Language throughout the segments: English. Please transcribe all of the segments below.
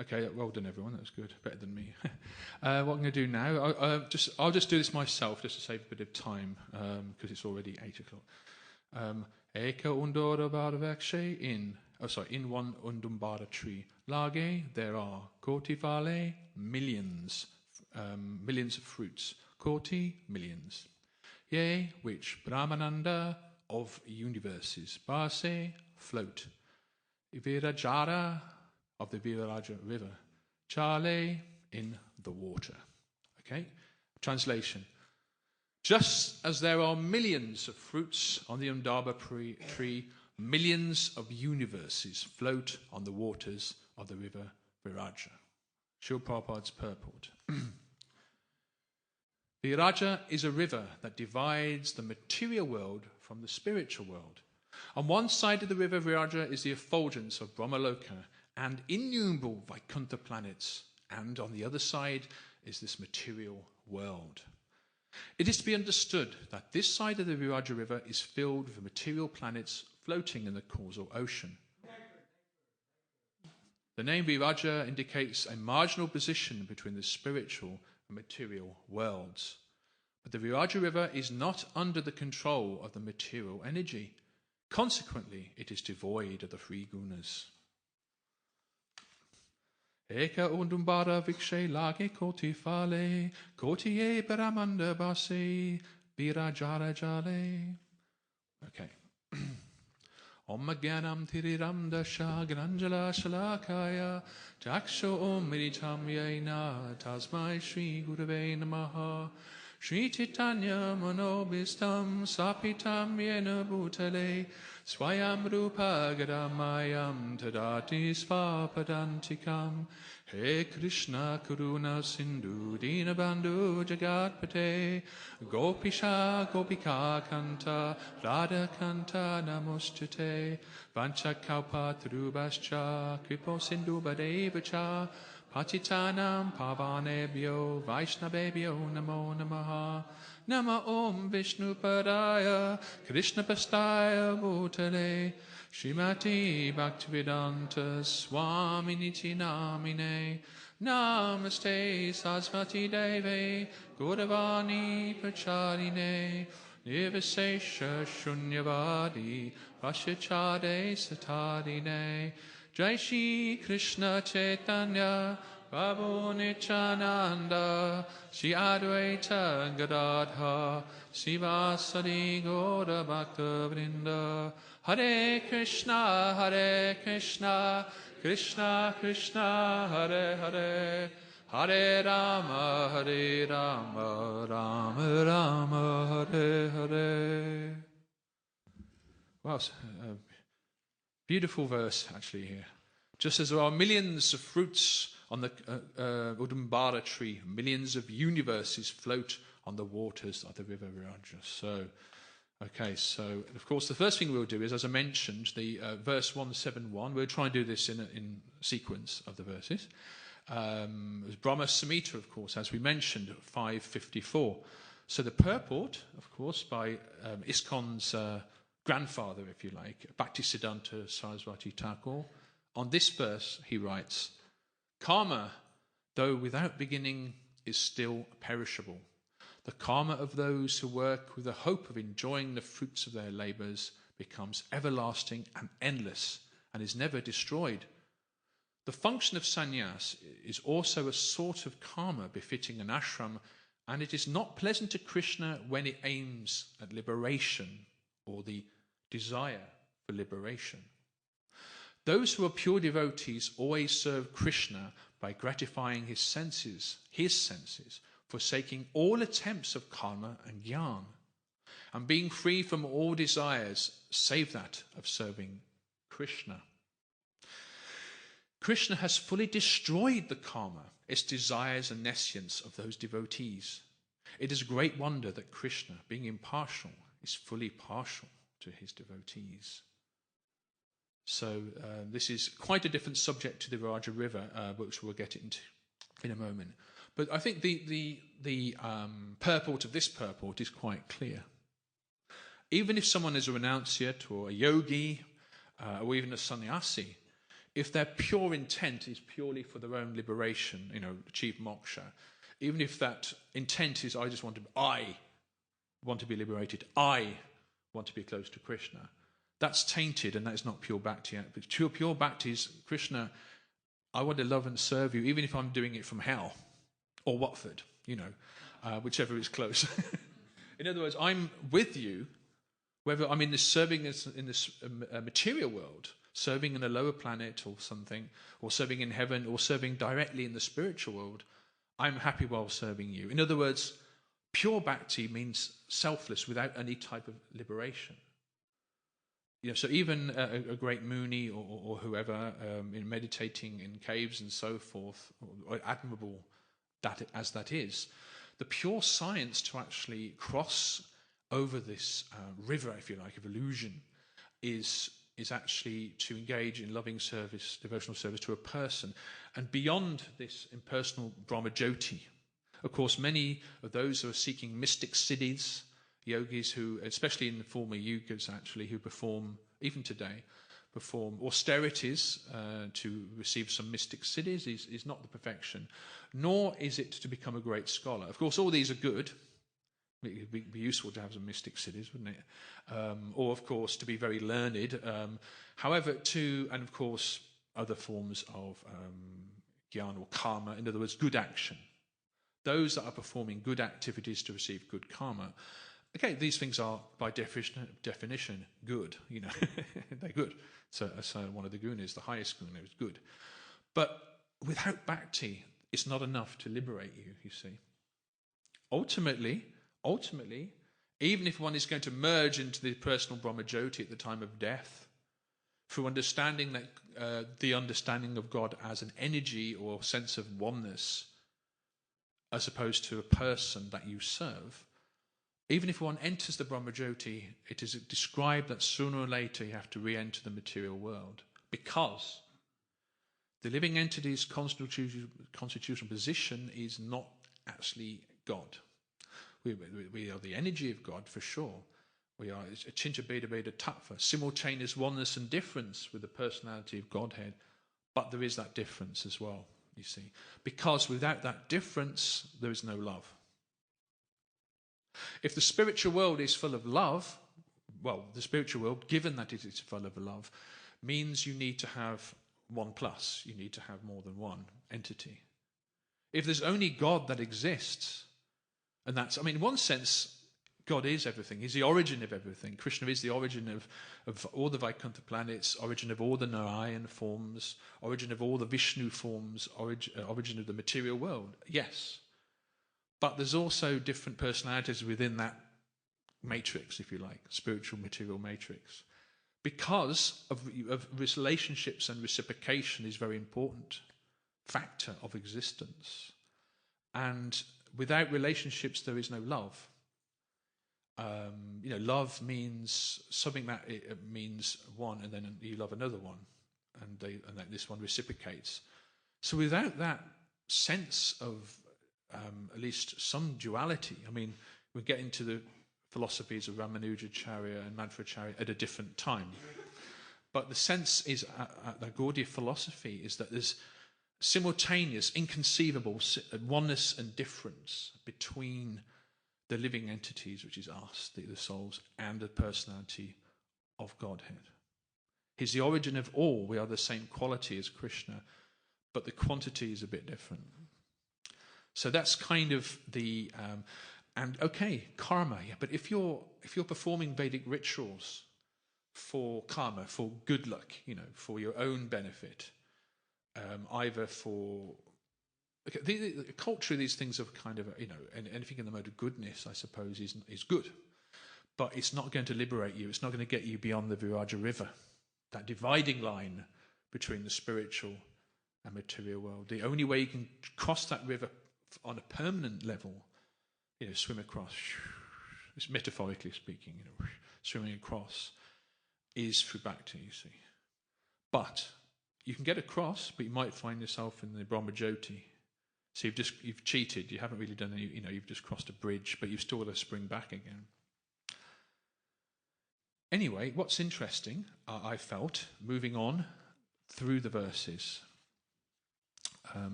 Okay, well done, everyone. That was good. Better than me. What I'm going to do now, I'll just do this myself, just to save a bit of time, because it's already 8 o'clock. Eka undora barvekshe in one undumbara tree. Lage, there are koti vale, millions of fruits. Koti, millions. Yea, which Brahmananda of universes. Base, float. Virajara, of the Viraja river. Chale, in the water. Okay? Translation. Just as there are millions of fruits on the Undaba tree, millions of universes float on the waters of the river Viraja. Srila Prabhupada's purport. Viraja is a river that divides the material world from the spiritual world. On one side of the river Viraja is the effulgence of Brahmaloka and innumerable Vaikuntha planets, and on the other side is this material world. It is to be understood that this side of the Viraja river is filled with material planets floating in the causal ocean. The name Viraja indicates a marginal position between the spiritual and material worlds. But the Viraja river is not under the control of the material energy. Consequently, it is devoid of the three gunas. Eka undumbara vikshe lage koti fale, koti e paramanda base, birajara jale. Okay. Om Gyanam Tiriram Dasha Granjala Shalakaya Jaksho Om Miritam Yena Tasmai Shri Gurave Namaha Shri Titanya Manobistam Sapitam Yena Bhutale Swayam Rupa Gadamayam Tadati Svapadantikam He Krishna Karuna Sindhu Dinabandhu Jagatpate Gopisha Gopika Kanta Radha Kanta Namostute Vancha Kalpa Trubascha Kripo Sindhu Badevacha Patitanam Pavanebhyo Vaishnavebhyo Namo Namaha Nama Om Vishnu Padaya Krishna Pastaya Bhutale Srimati Bhaktivedanta Swami Niti Namine Namaste Sarasvati Deve Gauravani Pracharine Nirvisesha Shunyavadi Vashachade Satadine Jai Shri Krishna Chaitanya Prabhu Nityananda Shri Advaita Gadadha Sivasadi Gaura Bhakta Vrinda Hare Krishna Krishna Krishna Hare Hare Hare Rama Rama Rama Hare Hare. Wow, beautiful verse actually here. Just as there are millions of fruits on the Udumbara tree, millions of universes float on the waters of the river Viraja. So, of course, the first thing we'll do is, as I mentioned, the verse 171. We'll try and do this in sequence of the verses. Brahma Samhita, of course, as we mentioned, 554. So the purport, of course, by ISKCON's grandfather, if you like, Bhaktisiddhanta Saraswati Thakur. On this verse, he writes, Karma, though without beginning, is still perishable. The karma of those who work with the hope of enjoying the fruits of their labours becomes everlasting and endless and is never destroyed. The function of sannyas is also a sort of karma befitting an ashram, and it is not pleasant to Krishna when it aims at liberation or the desire for liberation. Those who are pure devotees always serve Krishna by gratifying his senses, forsaking all attempts of karma and jnana, and being free from all desires, save that of serving Krishna. Krishna has fully destroyed the karma, its desires and nescience of those devotees. It is a great wonder that Krishna, being impartial, is fully partial to his devotees. So this is quite a different subject to the Viraja River, which we'll get into in a moment. But I think the purport of this purport is quite clear. Even if someone is a renunciate or a yogi or even a sannyasi, if their pure intent is purely for their own liberation, achieve moksha, even if that intent is I want to be liberated, I want to be close to Krishna, that's tainted and that is not pure bhakti. But pure bhakti is, Krishna, I want to love and serve you, even if I'm doing it from hell or Watford, whichever is close. In other words, I'm with you, whether I'm in this serving in this material world, serving in a lower planet or something, or serving in heaven, or serving directly in the spiritual world, I'm happy while serving you. In other words, pure bhakti means selfless without any type of liberation. So even a great Muni or whoever, in meditating in caves and so forth, or admirable as that is, the pure science to actually cross over this river, if you like, of illusion, is actually to engage in loving service, devotional service to a person. And beyond this impersonal Brahmajyoti, of course, many of those who are seeking mystic siddhis, yogis who, especially in the former yugas actually, who perform, even today, perform austerities to receive some mystic siddhis is not the perfection, nor is it to become a great scholar. Of course, all these are good. It would be useful to have some mystic siddhis, wouldn't it? Or, of course, to be very learned. However, and of course, other forms of jnana or karma, in other words, good action. Those that are performing good activities to receive good karma. Okay, these things are, by definition, good. They're good. So one of the gunas, the highest guna, is good. But without bhakti, it's not enough to liberate you, you see. Ultimately, even if one is going to merge into the personal Brahmajyoti at the time of death, through understanding that the understanding of God as an energy or sense of oneness, as opposed to a person that you serve, even if one enters the Brahmajyoti, it is described that sooner or later you have to re-enter the material world, because the living entity's constitutional position is not actually God. We are the energy of God, for sure. We are Achincha Bheda Bheda Tattva, simultaneous oneness and difference with the personality of Godhead. But there is that difference as well, you see. Because without that difference, there is no love. If the spiritual world is full of love, well, the spiritual world, given that it is full of love, means you need to have one plus. You need to have more than one entity. If there's only God that exists, and that's, in one sense, God is everything. He's the origin of everything. Krishna is the origin of all the Vaikuntha planets, origin of all the Narayan forms, origin of all the Vishnu forms, origin of the material world. Yes. But there's also different personalities within that matrix, if you like, spiritual material matrix. Because of relationships and reciprocation is very important factor of existence. And without relationships, there is no love. Love means something that it means one, and then you love another one, and then this one reciprocates. So without that sense of at least some duality, we get into the philosophies of Ramanujacharya and Madhvacharya at a different time. But the sense is, the Gaudiya philosophy is that there's simultaneous, inconceivable oneness and difference between the living entities, which is us, the souls, and the personality of Godhead. He's the origin of all. We are the same quality as Krishna, but the quantity is a bit different. So that's kind of the karma. Yeah, but if you're performing Vedic rituals for karma, for good luck, for your own benefit, either for the culture, these things are kind of and anything in the mode of goodness, I suppose, is good, but it's not going to liberate you. It's not going to get you beyond the Viraja river, that dividing line between the spiritual and material world. The only way you can cross that river on a permanent level, swim across, it's metaphorically speaking, swimming across, is through bhakti, you see. But you can get across, but you might find yourself in the Brahmajyoti. So you've cheated. You haven't really done any. You've just crossed a bridge, but you've still got to spring back again. Anyway, what's interesting, I felt, moving on through the verses,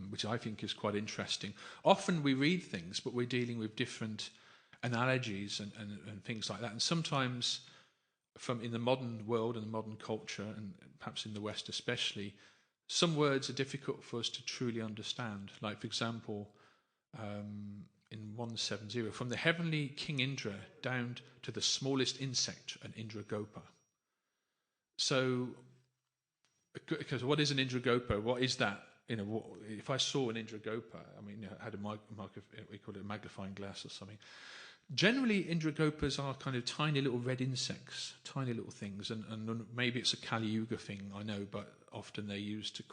which I think is quite interesting. Often we read things, but we're dealing with different analogies and things like that. And sometimes in the modern world and the modern culture, and perhaps in the West especially, some words are difficult for us to truly understand. Like, for example, in 170, from the heavenly King Indra down to the smallest insect, an Indragopa. So, because what is an Indragopa? What is that? If I saw an Indragopa, I had we call it a magnifying glass or something. Generally, Indragopas are kind of tiny little red insects, tiny little things, and maybe it's a Kali Yuga thing, I know, but often they're used to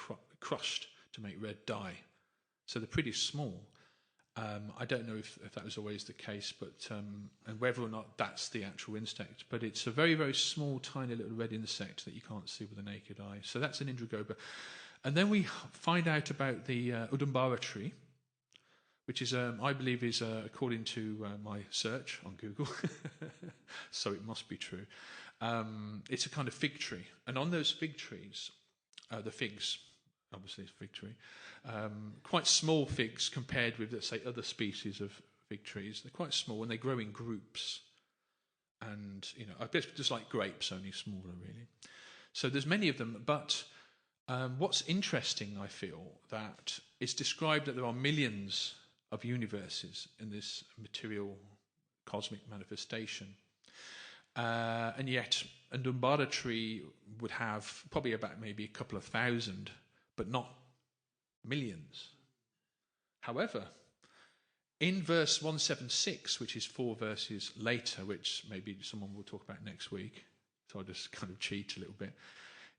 crushed to make red dye. So they're pretty small. I don't know if that was always the case, but and whether or not that's the actual insect, but it's a very, very small, tiny little red insect that you can't see with the naked eye. So that's an Indragopa. And then we find out about the Udambara tree, which is, I believe, is according to my search on Google, so it must be true. It's a kind of fig tree, and on those fig trees, the figs, obviously it's a fig tree, quite small figs compared with, let's say, other species of fig trees. They're quite small and they grow in groups, and I guess just like grapes, only smaller, really. So there's many of them, but what's interesting, I feel, that it's described that there are millions of universes in this material cosmic manifestation. And yet a Dumbara tree would have probably about maybe a couple of thousand, but not millions. However, in verse 176, which is 4 verses later, which maybe someone will talk about next week, so I'll just kind of cheat a little bit.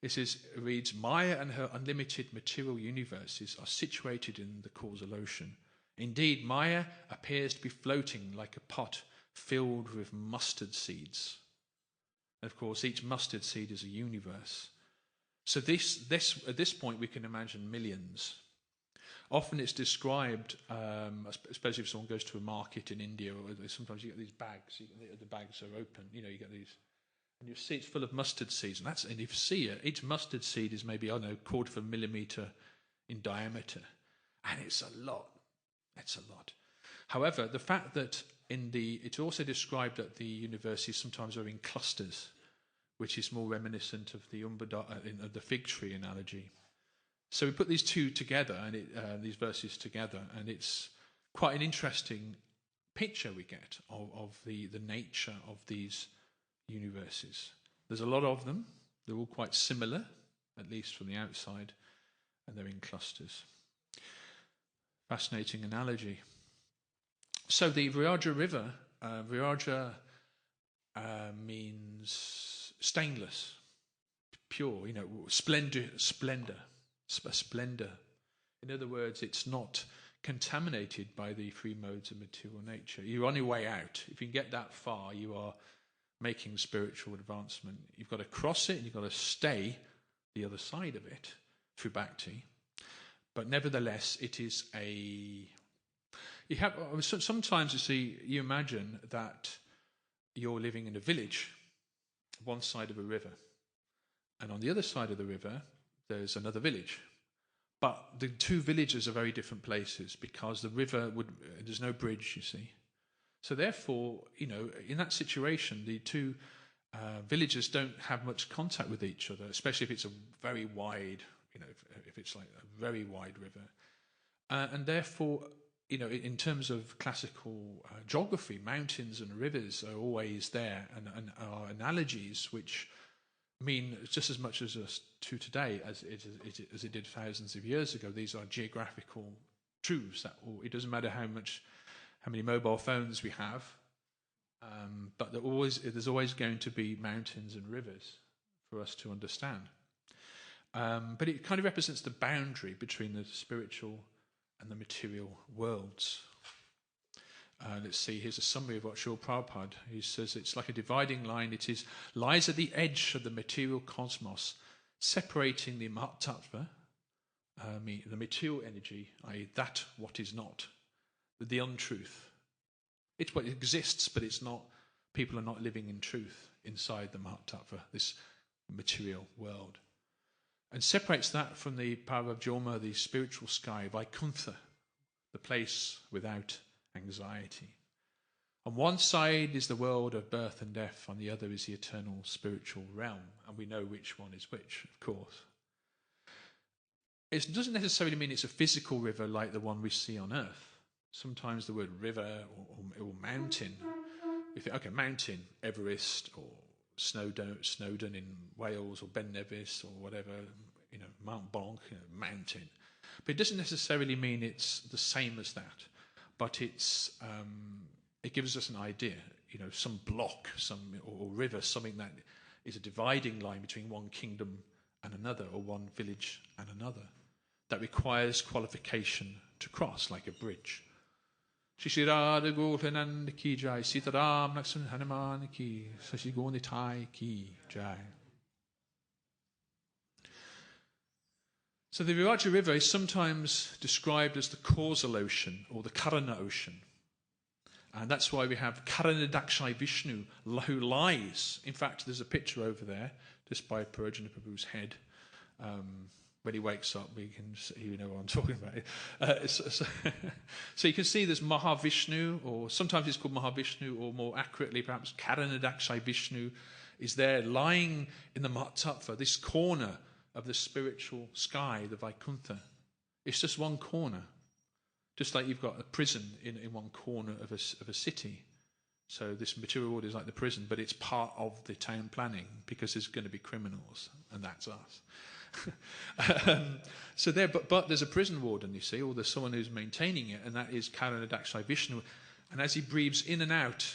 It reads, Maya and her unlimited material universes are situated in the causal ocean. Indeed, Maya appears to be floating like a pot filled with mustard seeds. And of course, each mustard seed is a universe. So at this point, we can imagine millions. Often it's described, especially if someone goes to a market in India, or sometimes you get these bags. The bags are open. You get these, and you see it's full of mustard seeds. And if you see it, each mustard seed is maybe, a quarter of a millimeter in diameter, and it's a lot. It's a lot. However, the fact that it's also described that the universes sometimes are in clusters, which is more reminiscent of the of the fig tree analogy. So we put these two together, and these verses together, and it's quite an interesting picture we get of the nature of these universes. There's a lot of them. They're all quite similar, at least from the outside, and they're in clusters. Fascinating analogy. So the Vraja River, Vraja means stainless, pure, splendor. In other words, it's not contaminated by the three modes of material nature. You're on your way out. If you can get that far, you are making spiritual advancement. You've got to cross it, and you've got to stay the other side of it through bhakti. But nevertheless, it is sometimes you imagine that you're living in a village, one side of a river, and on the other side of the river, there's another village. But the two villages are very different places because the river there's no bridge, you see. So therefore, in that situation, the two villages don't have much contact with each other, especially if it's a very wide, if it's like a very wide river. And therefore, in terms of classical geography, mountains and rivers are always there and are analogies which mean just as much as us to today as it did thousands of years ago. These are geographical truths that it doesn't matter how many mobile phones we have, but there's always going to be mountains and rivers for us to understand. But it kind of represents the boundary between the spiritual and the material worlds. Let's see, here's a summary of what Srila Prabhupada, he says it's like a dividing line. It lies at the edge of the material cosmos, separating the Mahatattva, the material energy, i.e. that what is not, with the untruth. It's what exists, but it's not. People are not living in truth inside the Mahatattva, this material world. and separates that from the Paravjoma, the spiritual sky, Vaikuntha, the place without anxiety. On one side is the world of birth and death, on the other is the eternal spiritual realm, and we know which one is which, of course. It doesn't necessarily mean it's a physical river like the one we see on earth. Sometimes the word river or mountain, you think, okay, mountain, Everest, or Snowdon in Wales, or Ben Nevis, or whatever, Mount Blanc, mountain. But it doesn't necessarily mean it's the same as that. But it gives us an idea, some block, or river, something that is a dividing line between one kingdom and another, or one village and another, that requires qualification to cross, like a bridge. Shri Radha Govinda ki jai, Sita Ram Lakshman Hanuman ki, Sashi Gonditai ki jai. So the Viraja River is sometimes described as the causal ocean or the Karana ocean. And that's why we have Karanadakshai Vishnu, who lies. In fact, there's a picture over there, just by Purajana Prabhu's head. When he wakes up, we can see, what I'm talking about. So you can see there's Mahavishnu, or sometimes it's called Mahavishnu, or more accurately perhaps Karanadakshai Vishnu, is there lying in the Mahatattva, this corner of the spiritual sky, the Vaikuntha. It's just one corner. Just like you've got a prison in one corner of a city. So this material world is like the prison, but it's part of the town planning, because there's going to be criminals, and that's us. But there's a prison warden, you see, or there's someone who's maintaining it, and that is Karanadakshai Vishnu. And as he breathes in and out,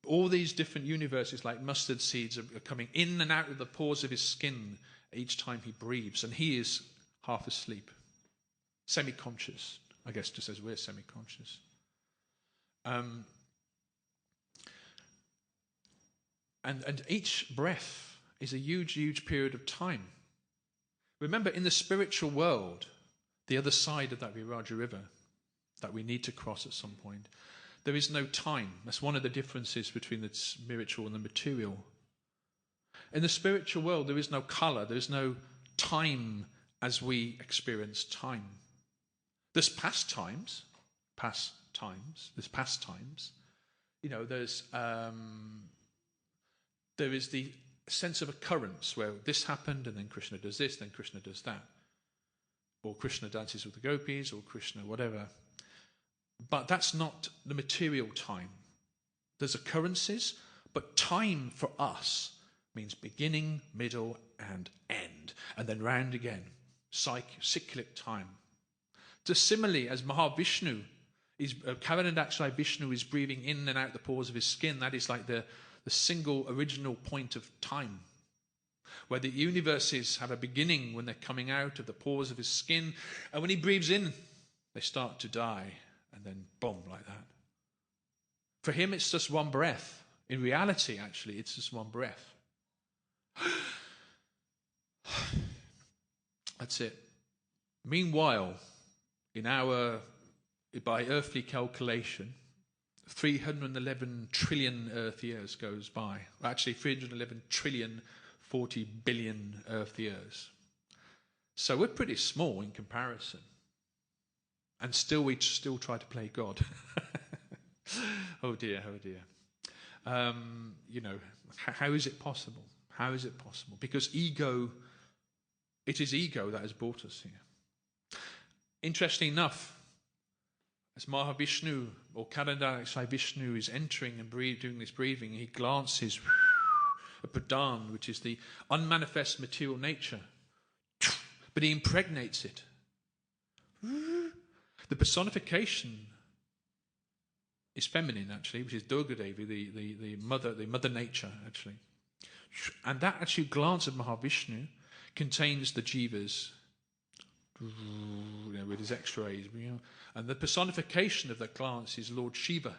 all these different universes, like mustard seeds, are coming in and out of the pores of his skin each time he breathes, and he is half asleep, semi-conscious, I guess, just as we're semi-conscious. And each breath is a huge, huge period of time. Remember, in the spiritual world, the other side of that Viraja River that we need to cross at some point, there is no time. That's one of the differences between the spiritual and the material. In the spiritual world, there is no color, there is no time as we experience time. There's pastimes. There is the sense of occurrence where this happened and then Krishna does this, then Krishna does that. Or Krishna dances with the gopis, or Krishna whatever. But that's not the material time. There's occurrences, but time for us means beginning, middle, and end. And then round again. Cyclic time. Just similarly, as Mahavishnu, Karanadakshai Vishnu is breathing in and out the pores of his skin, that is like the single original point of time, where the universes have a beginning when they're coming out of the pores of his skin, and when he breathes in, they start to die, and then boom, like that. For him, it's just one breath. In reality, actually, it's just one breath. That's it. Meanwhile, by earthly calculation, 311 trillion Earth years goes by. Actually, 311 trillion, 40 billion Earth years. So we're pretty small in comparison. And we still try to play God. Oh dear. How is it possible? How is it possible? Because it is ego that has brought us here. Interesting enough, as Mahavishnu or Karanadakshai Vishnu is entering and doing this breathing, he glances at Pradhan, which is the unmanifest material nature, but he impregnates it. The personification is feminine, actually, which is Durga Devi, the mother nature, actually. And that actually glance of Mahavishnu contains the jivas, with his x-rays, and the personification of that glance is Lord Shiva,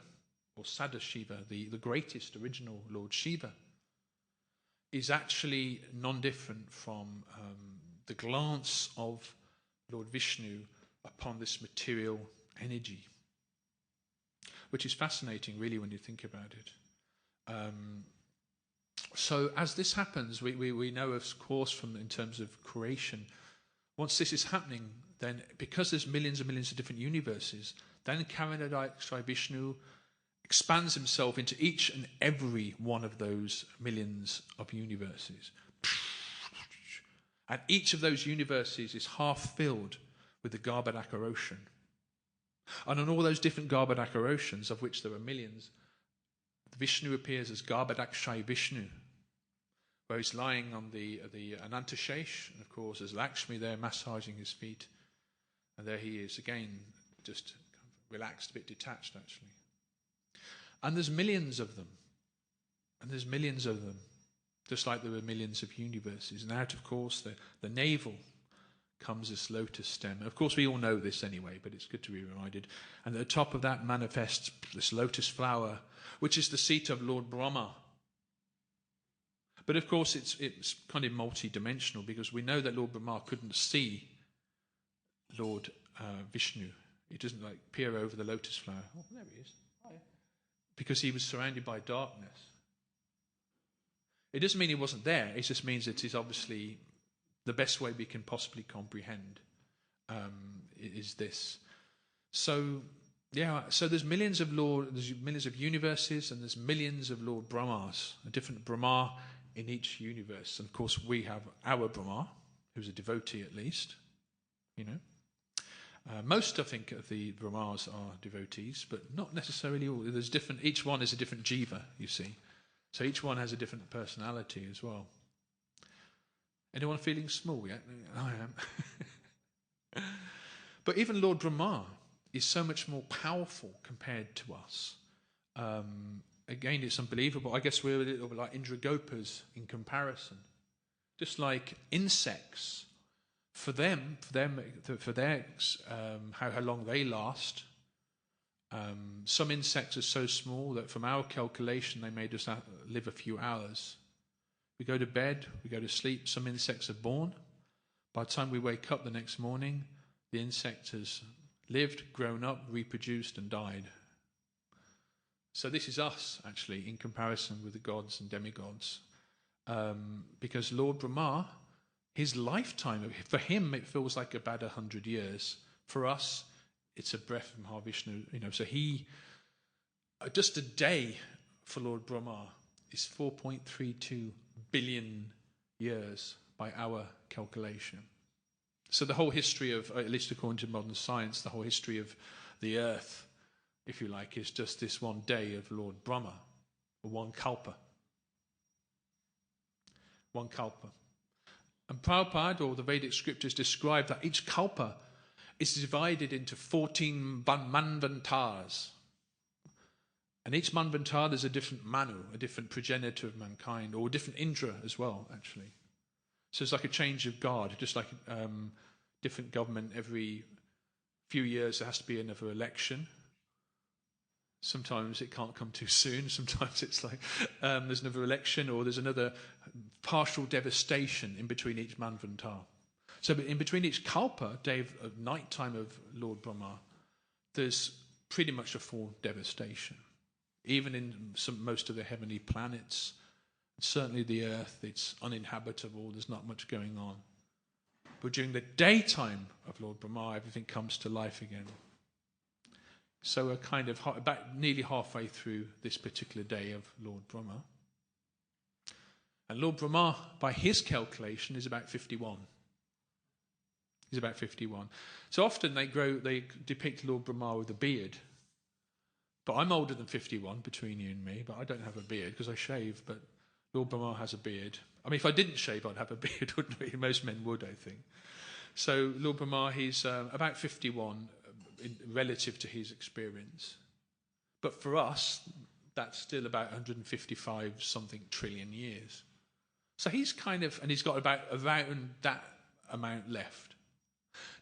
or Sadashiva, the greatest original Lord Shiva, is actually non-different from the glance of Lord Vishnu upon this material energy, which is fascinating, really, when you think about it. So as this happens, we know, of course, from in terms of creation, once this is happening, then because there's millions and millions of different universes, then Karanadayakshai Vishnu expands himself into each and every one of those millions of universes. And each of those universes is half filled with the Garbhodaka ocean. And on all those different Garbhodaka oceans, of which there are millions, Vishnu appears as Garbhodakshai Vishnu, where he's lying on the Anantashesh, and of course there's Lakshmi there massaging his feet. And there he is, again, just relaxed, a bit detached actually. And there's millions of them. And there's millions of them. Just like there were millions of universes. And out, of course, the navel comes this lotus stem. And of course, we all know this anyway, but it's good to be reminded. And at the top of that manifests this lotus flower, which is the seat of Lord Brahma. But of course, it's kind of multi-dimensional, because we know that Lord Brahma couldn't see Lord Vishnu. He doesn't peer over the lotus flower. Oh, there he is. Hi. Because he was surrounded by darkness. It doesn't mean he wasn't there. It just means it is obviously the best way we can possibly comprehend is this. So, yeah. So there's millions of universes, and there's millions of Lord Brahmas, a different Brahma in each universe. And of course, we have our Brahma, who's a devotee at least. Most, I think, of the Brahmas are devotees, but not necessarily all. There's different. Each one is a different jiva, you see. So each one has a different personality as well. Anyone feeling small yet? I am. But even Lord Brahma is so much more powerful compared to us. Again, it's unbelievable. I guess we're a little bit like Indragopas in comparison. Just like insects, for how long they last. Some insects are so small that from our calculation they may just live a few hours. We go to bed, we go to sleep, some insects are born. By the time we wake up the next morning, the insect has lived, grown up, reproduced and died. So this is us, actually, in comparison with the gods and demigods. Because Lord Brahma, his lifetime, for him it feels like about 100 years. For us, it's a breath from Mahavishnu. So just a day for Lord Brahma is 4.32 billion years by our calculation. So the whole history of, at least according to modern science, the whole history of the earth, if you like, is just this one day of Lord Brahma, or one kalpa. One kalpa. And Prabhupada, or the Vedic scriptures, describe that each kalpa is divided into 14 manvantars. And each manvantar, there's a different manu, a different progenitor of mankind, or a different Indra as well, actually. So it's like a change of guard, just like different government. Every few years there has to be another election. Sometimes it can't come too soon. Sometimes it's like there's another election, or there's another partial devastation in between each manvantar. So in between each kalpa, day of night time of Lord Brahma, there's pretty much a full devastation. Even in most of the heavenly planets, certainly the earth, it's uninhabitable, there's not much going on. But during the daytime of Lord Brahma, everything comes to life again. So we're kind of about nearly halfway through this particular day of Lord Brahma. And Lord Brahma, by his calculation, is about 51. He's about 51. So often they depict Lord Brahma with a beard. But I'm older than 51 between you and me, but I don't have a beard because I shave, but Lord Brahma has a beard. I mean, if I didn't shave, I'd have a beard, wouldn't we? Most men would, I think. So Lord Brahma, he's about 51 relative to his experience. But for us, that's still about 155 something trillion years. So he's and he's got about around that amount left.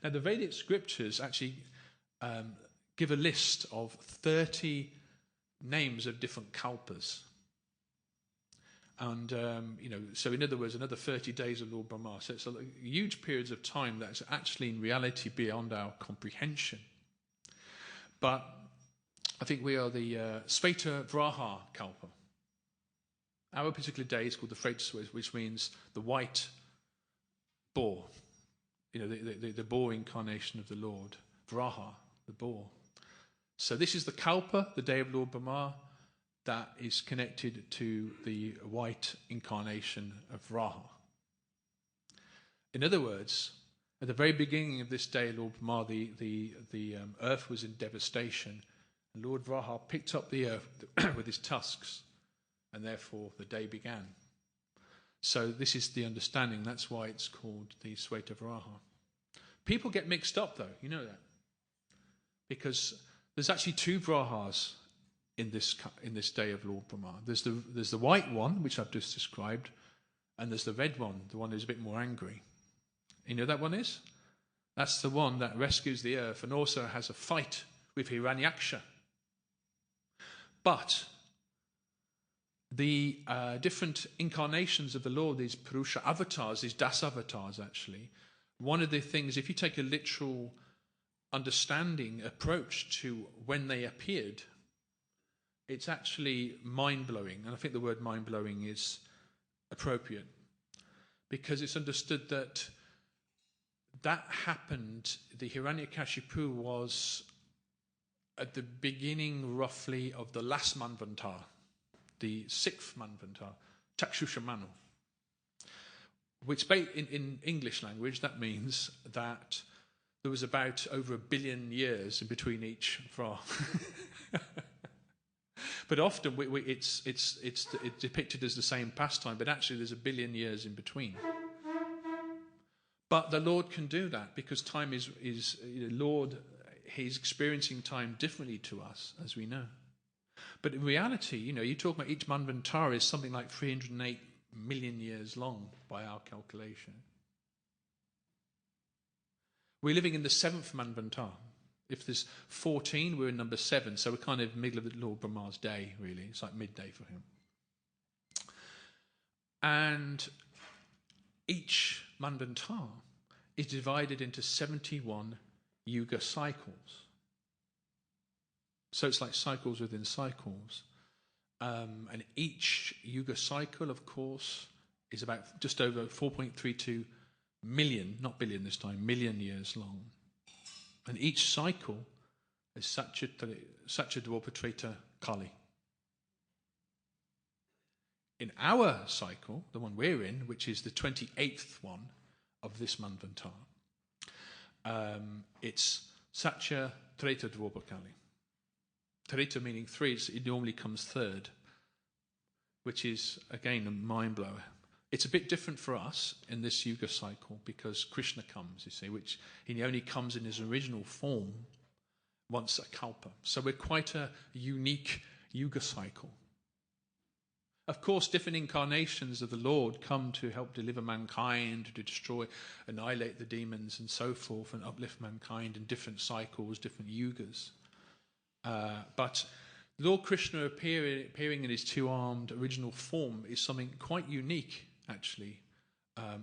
Now, the Vedic scriptures actually give a list of 30 names of different kalpas. And, so in other words, another 30 days of Lord Brahma. So it's huge periods of time that's actually in reality beyond our comprehension. But I think we are the Sveta Vraha kalpa. our particular day is called the Freitag, which means the white boar. The boar incarnation of the Lord. Vraha, the boar. So this is the Kalpa, the day of Lord Brahma, that is connected to the white incarnation of Vraha. In other words, at the very beginning of this day, Lord Brahma, the earth was in devastation, and Lord Vraha picked up the earth with his tusks, and therefore the day began. So this is the understanding. That's why it's called the Sveitavaraha. People get mixed up, though. You know that, because there's actually two Vrahas in this day of Lord Brahma. There's the white one, which I've just described, and there's the red one, the one who's a bit more angry. You know that one is? That's the one that rescues the earth and also has a fight with Hiranyaksha. But the different incarnations of the Lord, these Purusha avatars, these Das avatars actually, one of the things, if you take a literal understanding approach to when they appeared, it's actually mind-blowing. And I think the word mind-blowing is appropriate, because it's understood that happened, the Hiranyakashipu was at the beginning roughly of the last Manvantar, the 6th Manvantar, Chakshusha Manu, which in English language that means that there was about over 1 billion years in between each Vra. But often it's depicted as the same pastime, but actually there's 1 billion years in between. But the Lord can do that because time is Lord, he's experiencing time differently to us, as we know. But in reality, you talk about each Manvantara is something like 308 million years long by our calculation. We're living in the 7th Manvantara. If there's 14, we're in number 7, so we're kind of middle of the Lord Brahma's day, really. It's like midday for him. And each Manvantara is divided into 71 yuga cycles. So it's like cycles within cycles. And each yuga cycle, of course, is about just over 4.32 million, not billion this time, million years long. And each cycle is Satchadwapatreta Kali. In our cycle, the one we're in, which is the 28th one of this Manvantara, it's Satya Treta Dwapakali. Treta meaning 3, it normally comes third, which is, again, a mind blower. It's a bit different for us in this Yuga cycle because Krishna comes, you see, which he only comes in his original form once a kalpa. So we're quite a unique Yuga cycle. Of course, different incarnations of the Lord come to help deliver mankind, to destroy, annihilate the demons and so forth, and uplift mankind in different cycles, different yugas. But Lord Krishna appearing in his two-armed original form is something quite unique, actually,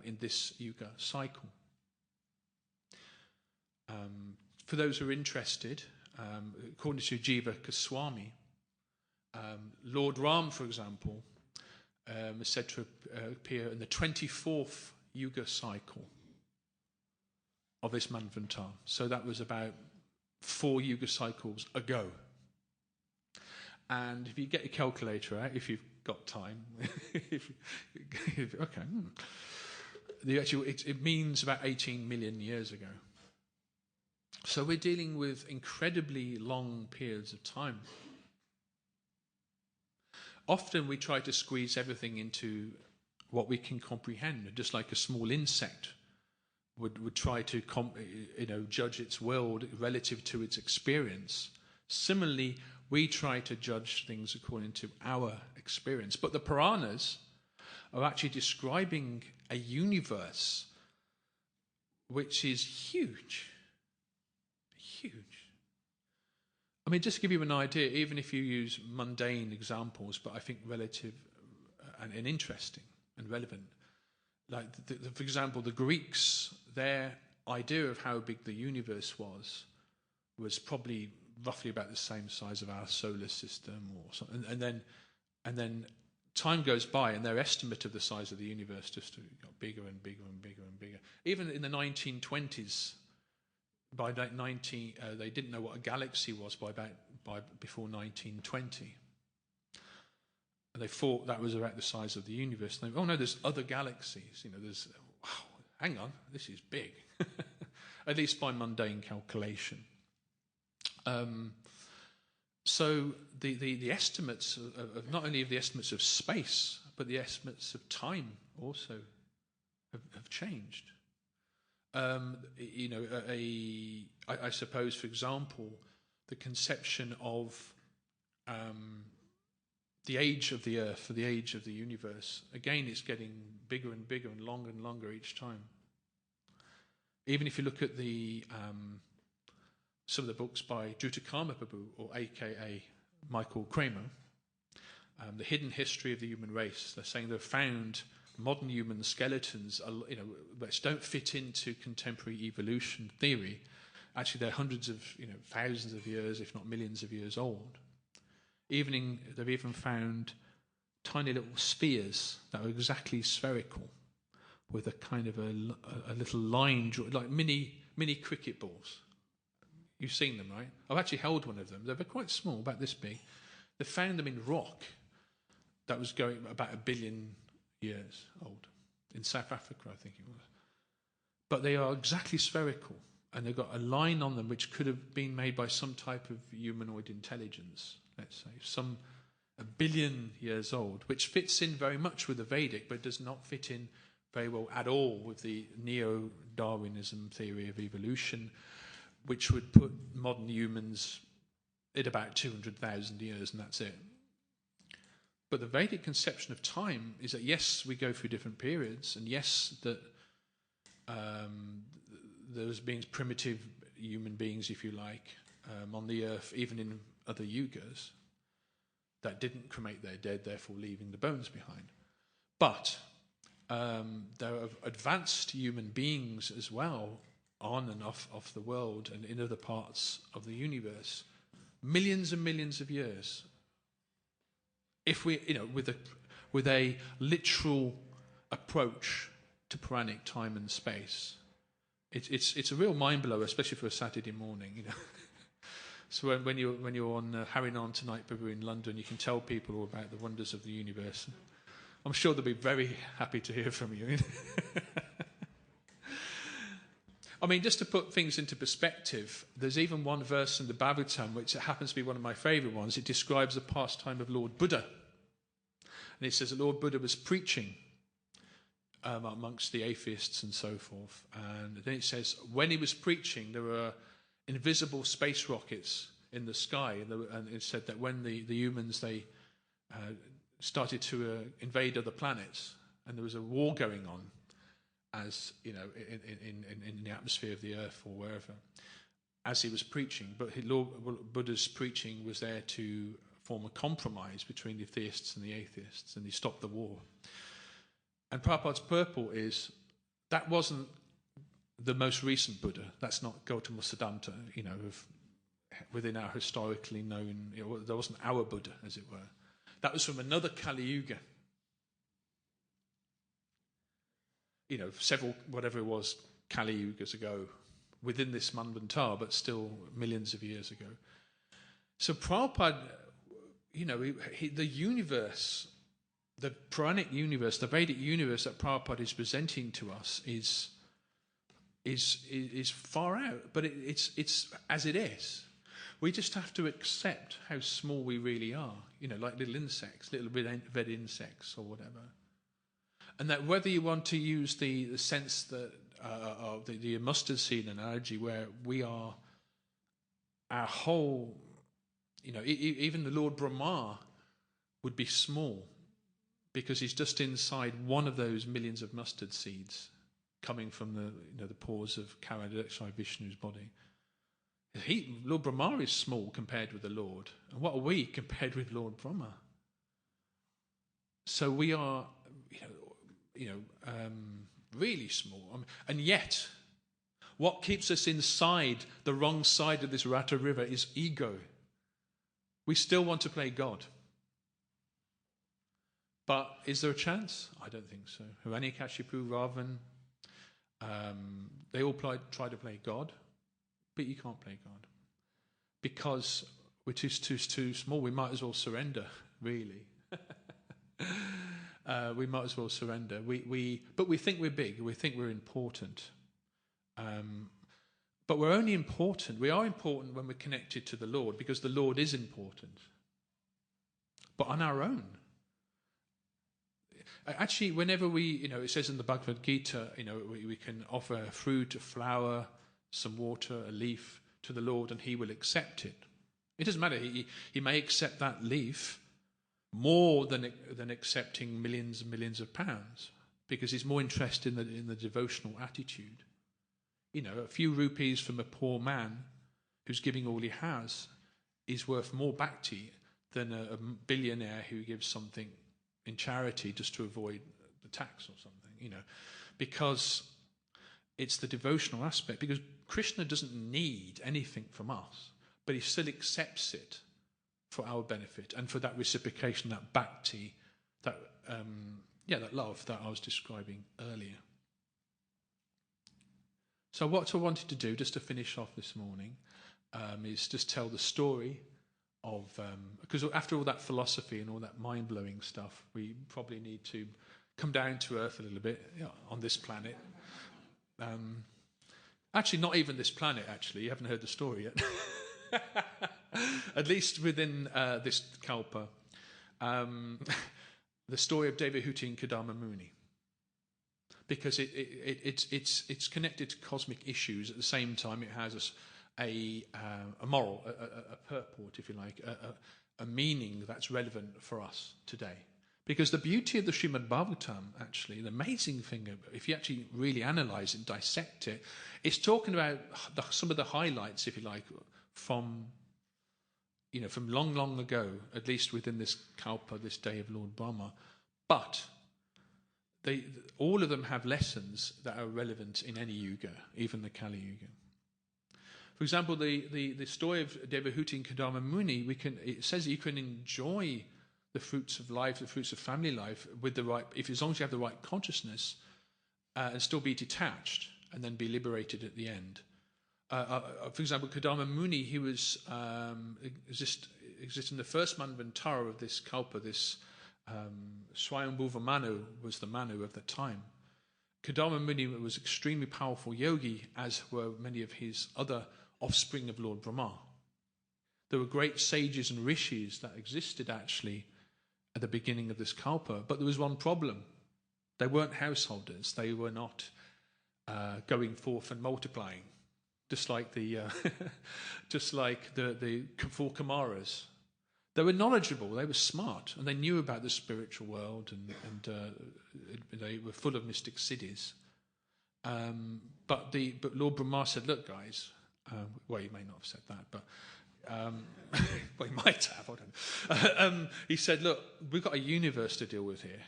in this yuga cycle. For those who are interested, according to Jiva Goswami, Lord Ram, for example, is said to appear in the 24th yuga cycle of this Manvantar. So that was about 4 yuga cycles ago. And if you get your calculator out, if you've got time, it means about 18 million years ago. So we're dealing with incredibly long periods of time. Often we try to squeeze everything into what we can comprehend, just like a small insect would try to judge its world relative to its experience. Similarly, we try to judge things according to our experience. But the Puranas are actually describing a universe which is huge. Huge. I mean, just to give you an idea, even if you use mundane examples, but I think relative and interesting and relevant. Like, for example, the Greeks, their idea of how big the universe was probably roughly about the same size of our solar system or something. And then time goes by and their estimate of the size of the universe just got bigger and bigger and bigger and bigger. Even in the 1920s, by they didn't know what a galaxy was by before 1920. And they thought that was about the size of the universe. And oh no, there's other galaxies. There's, wow, hang on, this is big. At least by mundane calculation. So the estimates of not only the estimates of space, but the estimates of time also have changed. I suppose, for example, the conception of the age of the Earth, or the age of the universe, again, it's getting bigger and bigger and longer each time. Even if you look at some of the books by Druta Prabhu, or a.k.a. Michael Kramer, The Hidden History of the Human Race, they're saying they've found modern human skeletons, which don't fit into contemporary evolution theory. Actually, they're hundreds of, thousands of years, if not millions of years old. They've even found tiny little spheres that are exactly spherical, with a kind of a little line, like mini cricket balls. You've seen them, right? I've actually held one of them. They're quite small, about this big. They found them in rock that was going about 1 billion years old, in South Africa, I think it was. But they are exactly spherical, and they've got a line on them which could have been made by some type of humanoid intelligence, let's say, 1 billion years old, which fits in very much with the Vedic, but does not fit in very well at all with the neo-Darwinism theory of evolution, which would put modern humans at about 200,000 years, and that's it. But the Vedic conception of time is that, yes, we go through different periods, and yes, that there's been primitive human beings, if you like, on the earth, even in other yugas, that didn't cremate their dead, therefore leaving the bones behind. But there are advanced human beings as well, on and off the world and in other parts of the universe, millions and millions of years. If we, with a literal approach to Puranic time and space, it's a real mind blower, especially for a Saturday morning. So when you're on Harry On Tonight, Prabhu, in London, you can tell people all about the wonders of the universe. I'm sure they'll be very happy to hear from you. I mean, just to put things into perspective, there's even one verse in the Bhagavatam, which happens to be one of my favourite ones. It describes the pastime of Lord Buddha. And it says that Lord Buddha was preaching amongst the atheists and so forth. And then it says, when he was preaching, there were invisible space rockets in the sky. And it said that when the humans, they started to invade other planets, and there was a war going on, as in the atmosphere of the earth or wherever, as he was preaching. But Lord Buddha's preaching was there to form a compromise between the theists and the atheists, and he stopped the war. And Prabhupada's purport is that wasn't the most recent Buddha. That's not Gautama Siddhanta, within our historically known. That wasn't our Buddha, as it were. That was from another Kali Yuga. Several, whatever it was, Kali Yugas ago, within this Manvantar, but still millions of years ago. So Prabhupada, the universe, the Puranic universe, the Vedic universe that Prabhupada is presenting to us is far out, but it's as it is. We just have to accept how small we really are, like little insects, little red insects or whatever. And that whether you want to use the sense that of the mustard seed analogy, where we are our whole, even the Lord Brahma would be small, because he's just inside one of those millions of mustard seeds coming from the pores of Karadakshai Vishnu's body. Lord Brahma is small compared with the Lord, and what are we compared with Lord Brahma? So we are, really small. And yet, what keeps us inside the wrong side of this Radha river is ego. We still want to play God. But is there a chance? I don't think so. Hiranyakashipu, Ravan, they all try to play God, but you can't play God. Because we're too small, we might as well surrender, really. We might as well surrender. But we think we're big, we think we're important. But we are important when we're connected to the Lord, because the Lord is important. But on our own, actually, whenever it says in the Bhagavad Gita, we can offer fruit, a flower, some water, a leaf to the Lord, and He will accept it. It doesn't matter. He may accept that leaf more than accepting millions and millions of pounds, because He's more interested in the devotional attitude. A few rupees from a poor man who's giving all he has is worth more bhakti than a billionaire who gives something in charity just to avoid the tax or something, because it's the devotional aspect. Because Krishna doesn't need anything from us, but He still accepts it for our benefit and for that reciprocation, that bhakti, that love that I was describing earlier. So what I wanted to do, just to finish off this morning, is just tell the story of, because after all that philosophy and all that mind-blowing stuff, we probably need to come down to earth a little bit on this planet. Actually, not even this planet, actually. You haven't heard the story yet. At least within this kalpa. The story of Devahuti and Kadama Muni. Because it's connected to cosmic issues. At the same time, it has a moral, a purport, if you like, a meaning that's relevant for us today. Because the beauty of the Srimad Bhagavatam, actually, the amazing thing, if you actually really analyse it, dissect it, it's talking about some of the highlights, if you like, from long, long ago, at least within this kalpa, this day of Lord Brahma. But all of them have lessons that are relevant in any yuga, even the Kali Yuga. For example, the story of Devahuti and Kadama Muni, it says that you can enjoy the fruits of life, the fruits of family life, with as long as you have the right consciousness, and still be detached, and then be liberated at the end. For example, Kadama Muni, he was existing the first manvantara of this kalpa, this Swayambhuva Manu was the Manu of the time. Kadama Muni was extremely powerful yogi, as were many of his other offspring of Lord Brahma. There were great sages and rishis that existed actually at the beginning of this kalpa, but there was one problem. They weren't householders. They were not going forth and multiplying, just like the four Kumaras. They were knowledgeable, they were smart, and they knew about the spiritual world, and they were full of mystic cities. But Lord Brahma said, "Look, guys," well, he may not have said that, but well, he might have. I don't know. He said, "Look, we've got a universe to deal with here,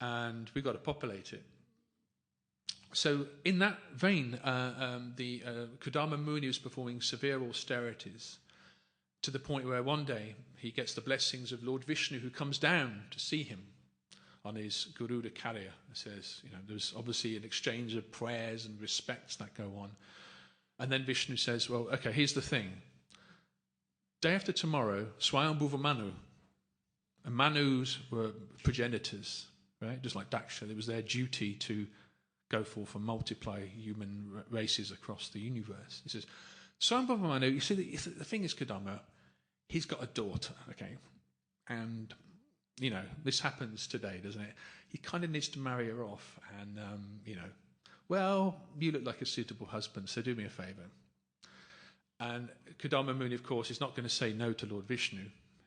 and we've got to populate it." So, in that vein, the Kadama Muni was performing severe austerities, to the point where one day he gets the blessings of Lord Vishnu, who comes down to see him on his Garuda Karya. It says, there's obviously an exchange of prayers and respects that go on. And then Vishnu says, well, okay, here's the thing. Day after tomorrow, Swayambhuva Manu, and Manus were progenitors, right? Just like Daksha, it was their duty to go forth and multiply human races across the universe. He says, Swayambhuva Manu, you see, the thing is, Kadama, he's got a daughter, okay? And, this happens today, doesn't it? He kind of needs to marry her off. And, well, you look like a suitable husband, so do me a favour. And Kadama Muni, of course, is not going to say no to Lord Vishnu,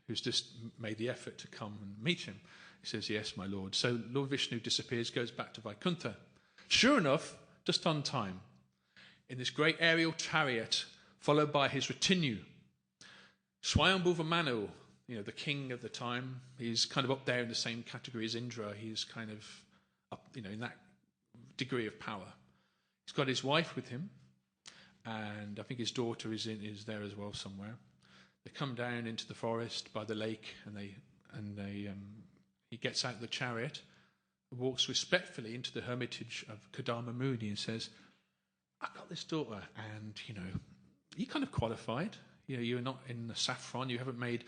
who's just made the effort to come and meet him. He says, yes, my lord. So Lord Vishnu disappears, goes back to Vaikuntha. Sure enough, just on time, in this great aerial chariot, followed by his retinue, Swayambhuva Manu, the king of the time, he's kind of up there in the same category as Indra. He's kind of up, in that degree of power. He's got his wife with him, and I think his daughter is there as well somewhere. They come down into the forest by the lake, and he gets out of the chariot, walks respectfully into the hermitage of Kadama Muni and says, I've got this daughter, and, you're kind of qualified. You're not in the saffron, you haven't made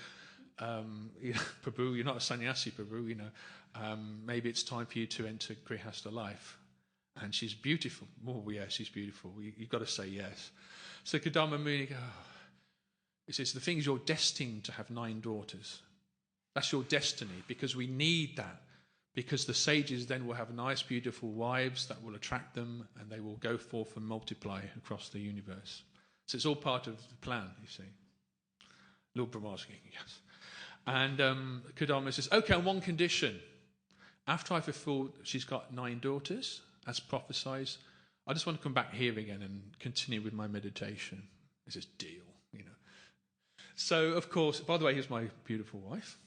Prabhu, you're not a sannyasi, Prabhu, maybe it's time for you to enter Grihastha life. And she's beautiful. Oh, yeah, she's beautiful. You've got to say yes. So Kadama Muni goes, he says, the thing is, you're destined to have 9 daughters. That's your destiny, because we need that. Because the sages then will have nice, beautiful wives that will attract them, and they will go forth and multiply across the universe. So it's all part of the plan, you see. Lord Brahma's going, yes. And Kadama says, okay, on one condition. After I fulfill, she's got 9 daughters, as prophesied, I just want to come back here again and continue with my meditation. He says, deal, So, of course, by the way, here's my beautiful wife.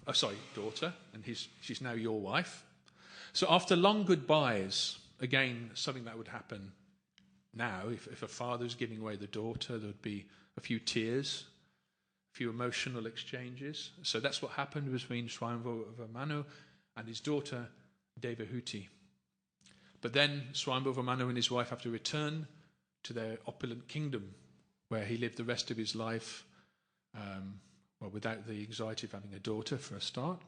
Daughter, and she's now your wife. So after long goodbyes, again, something that would happen now, if a father's giving away the daughter, there would be a few tears, a few emotional exchanges. So that's what happened between Swayambhava Manu and his daughter, Devahuti. But then Swayambhava Manu and his wife have to return to their opulent kingdom, where he lived the rest of his life, without the anxiety of having a daughter for a start.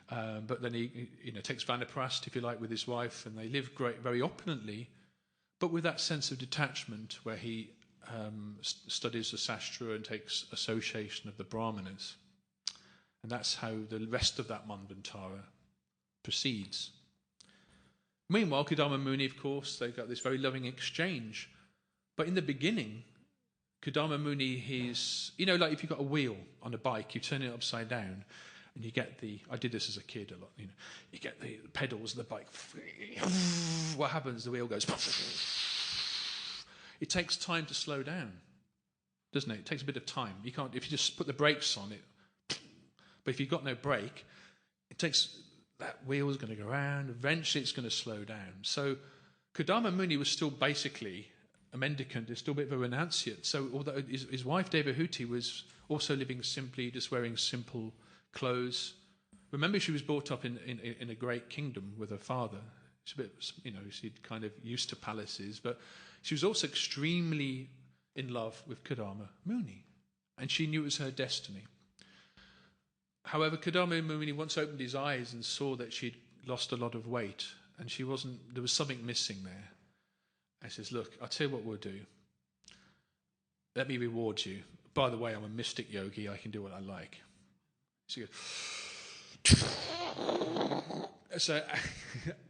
But then he takes Vanaprast, if you like, with his wife, and they live very opulently, but with that sense of detachment where he studies the Sastra and takes association of the Brahmanas. And that's how the rest of that Manvantara proceeds. Meanwhile, Kadama Muni, of course, they've got this very loving exchange. But in the beginning, Kadama Muni, he's, like if you've got a wheel on a bike, you turn it upside down, and you get I did this as a kid a lot, you get the pedals of the bike. What happens? The wheel goes. It takes time to slow down, doesn't it? It takes a bit of time. You can't, if you just put the brakes on it. But if you've got no brake, that wheel's going to go around. Eventually, it's going to slow down. So Kadama Muni was still basically a mendicant, is still a bit of a renunciate. So although his wife Devahuti was also living simply, just wearing simple clothes. Remember, she was brought up in a great kingdom with her father. She's a bit, she'd kind of used to palaces, but she was also extremely in love with Kadama Muni, and she knew it was her destiny. However, Kadama Muni once opened his eyes and saw that she'd lost a lot of weight, and there was something missing there. I says, look, I'll tell you what we'll do. Let me reward you. By the way, I'm a mystic yogi. I can do what I like. So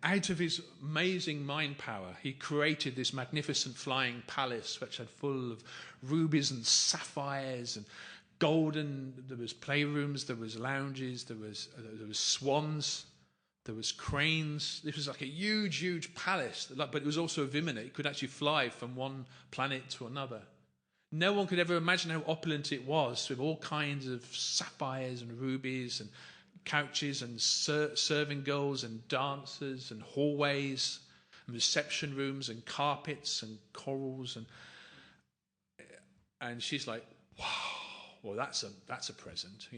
out of his amazing mind power, he created this magnificent flying palace which had full of rubies and sapphires and golden. There was playrooms, there was lounges, there was swans, there was cranes. This was like a huge, huge palace, but it was also a Vimana. It could actually fly from one planet to another. No one could ever imagine how opulent it was, with all kinds of sapphires and rubies and couches and serving girls and dancers and hallways and reception rooms and carpets and corals and she's like, wow, well that's a present,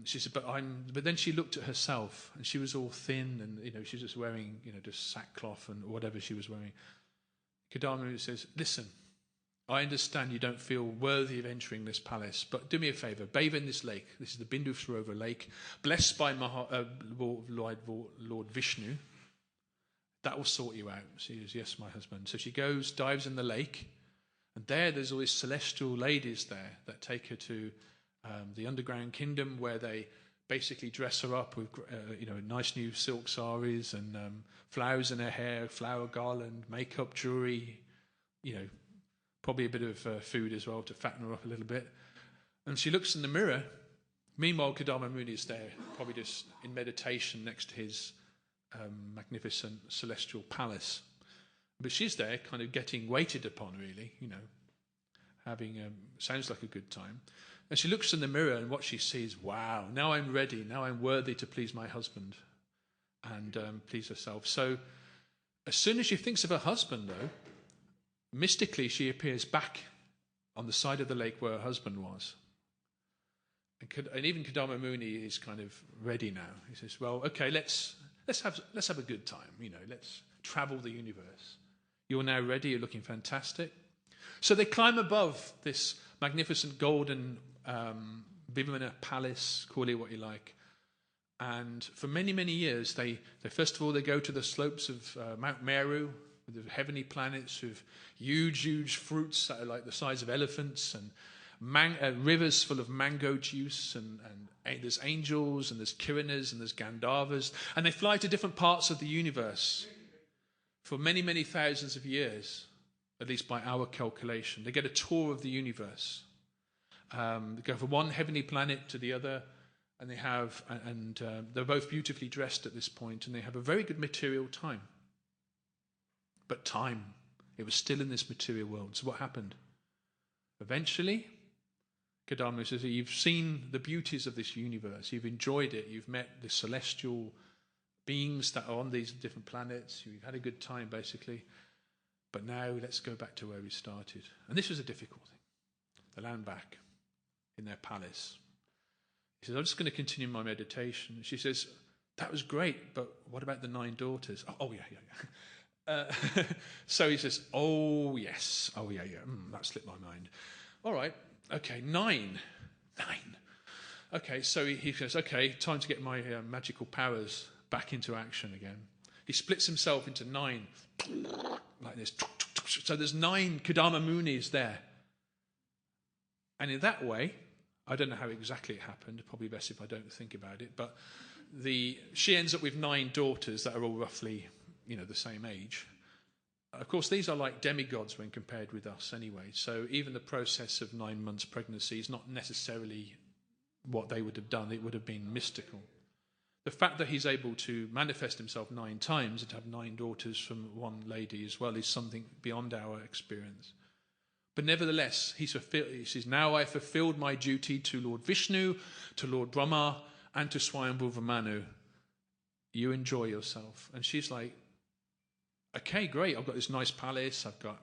She said, but then she looked at herself and she was all thin and she was just wearing just sackcloth and whatever she was wearing. Kadama says, listen, I understand you don't feel worthy of entering this palace, but do me a favour, bathe in this lake. This is the Bindu Sarovar lake, blessed by Lord Vishnu. That will sort you out. She says, yes, my husband. So she goes, dives in the lake, and there's all these celestial ladies there that take her to the underground kingdom, where they basically dress her up with nice new silk saris and flowers in her hair, flower garland, makeup, jewellery, probably a bit of food as well to fatten her up a little bit. And she looks in the mirror. Meanwhile, Kadama Muni is there, probably just in meditation next to his magnificent celestial palace. But she's there kind of getting waited upon, really, having, sounds like a good time. And she looks in the mirror and what she sees, wow, now I'm ready, now I'm worthy to please my husband and please herself. So as soon as she thinks of her husband, though, mystically, she appears back on the side of the lake where her husband was. And even Kadama Muni is kind of ready now. He says, well, okay, let's have a good time. Let's travel the universe. You're now ready. You're looking fantastic. So they climb above this magnificent golden Vimana palace, call it what you like. And for many, many years, they first of all, they go to the slopes of Mount Meru, with the heavenly planets with huge, huge fruits that are like the size of elephants, and rivers full of mango juice, and there's angels, and there's Kiranas, and there's Gandharvas, and they fly to different parts of the universe for many, many thousands of years, at least by our calculation. They get a tour of the universe. They go from one heavenly planet to the other, and they're both beautifully dressed at this point, and they have a very good material time. But time, it was still in this material world. So what happened? Eventually, Kadama says, you've seen the beauties of this universe, you've enjoyed it, you've met the celestial beings that are on these different planets, you've had a good time basically, but now let's go back to where we started. And this was a difficult thing. They land back in their palace. He says, I'm just going to continue my meditation. And she says, that was great, but what about the 9 daughters? Oh yeah. So he says, oh yes, that slipped my mind. All right, okay, 9. Okay, so he says, okay, time to get my magical powers back into action again. He splits himself into 9, like this. So there's 9 Kadama Munis there. And in that way, I don't know how exactly it happened, probably best if I don't think about it, but she ends up with 9 daughters that are all roughly, the same age. Of course, these are like demigods when compared with us anyway, so even the process of 9 months pregnancy is not necessarily what they would have done. It would have been mystical. The fact that he's able to manifest himself 9 times and have 9 daughters from one lady as well is something beyond our experience. But nevertheless, he says, now I fulfilled my duty to Lord Vishnu, to Lord Brahma, and to Swayambhuva Manu. You enjoy yourself. And she's like, okay, great. I've got this nice palace. I've got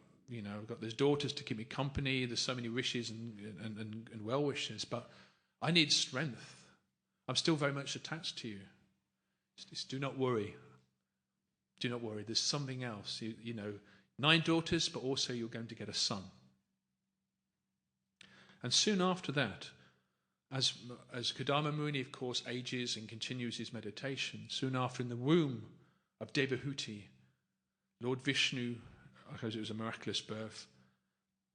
these daughters to keep me company. There's so many wishes and well wishes, but I need strength. I'm still very much attached to you. Just do not worry. Do not worry. There's something else. 9 daughters, but also you're going to get a son. And soon after that, as Kadama Muni, of course, ages and continues his meditation, soon after, in the womb of Devahuti, Lord Vishnu, because it was a miraculous birth,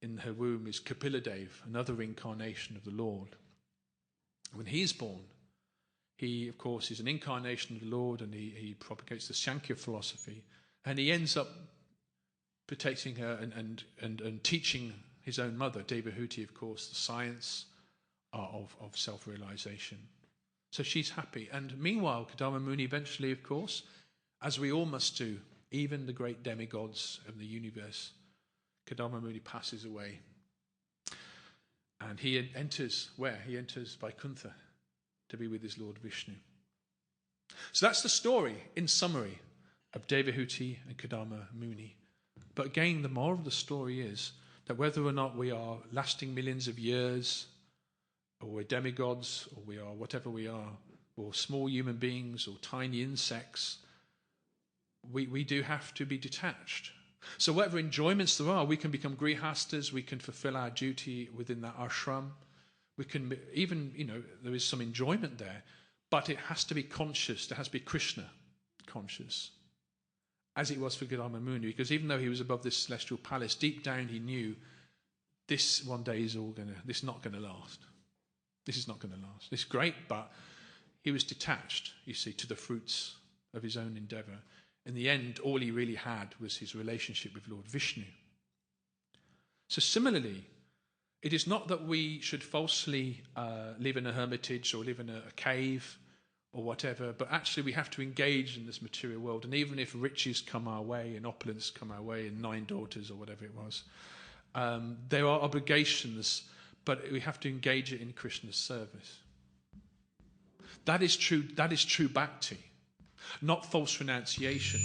in her womb is Kapiladev, another incarnation of the Lord. When he's born, he, of course, is an incarnation of the Lord, and he propagates the Sankhya philosophy, and he ends up protecting her and teaching his own mother, Devahuti, of course, the science of self-realization. So she's happy. And meanwhile, Kadama Muni eventually, of course, as we all must do, even the great demigods of the universe, Kadama Muni passes away. And he enters where? He enters Vaikuntha to be with his Lord Vishnu. So that's the story, in summary, of Devahuti and Kadama Muni. But again, the moral of the story is that whether or not we are lasting millions of years, or we're demigods, or we are whatever we are, or small human beings, or tiny insects, we do have to be detached. So whatever enjoyments there are, we can become grihastas, we can fulfill our duty within that ashram. We can even, there is some enjoyment there, but it has to be conscious. There has to be Krishna conscious, as it was for Kadama Muni, because even though he was above this celestial palace, deep down he knew this one day is not going to last. This is not going to last. It's great, but he was detached, you see, to the fruits of his own endeavour. In the end, all he really had was his relationship with Lord Vishnu. So similarly, it is not that we should falsely live in a hermitage or live in a cave or whatever, but actually we have to engage in this material world. And even if riches come our way and opulence come our way and 9 daughters or whatever it was, there are obligations, but we have to engage it in Krishna's service. That is true bhakti, not false renunciation.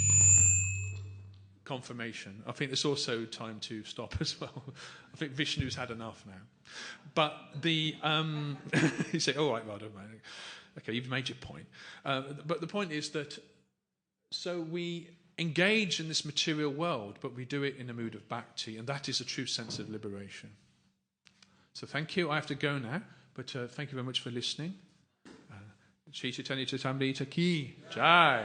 confirmation. I think it's also time to stop as well. I think Vishnu's had enough now. But the you say, all right, Radha, okay, you've made your point. But the point is that so we engage in this material world, but we do it in a mood of bhakti, and that is a true sense of liberation. So thank you. I have to go now, but thank you very much for listening. Shri Chaitanya Charitamrita ki jai.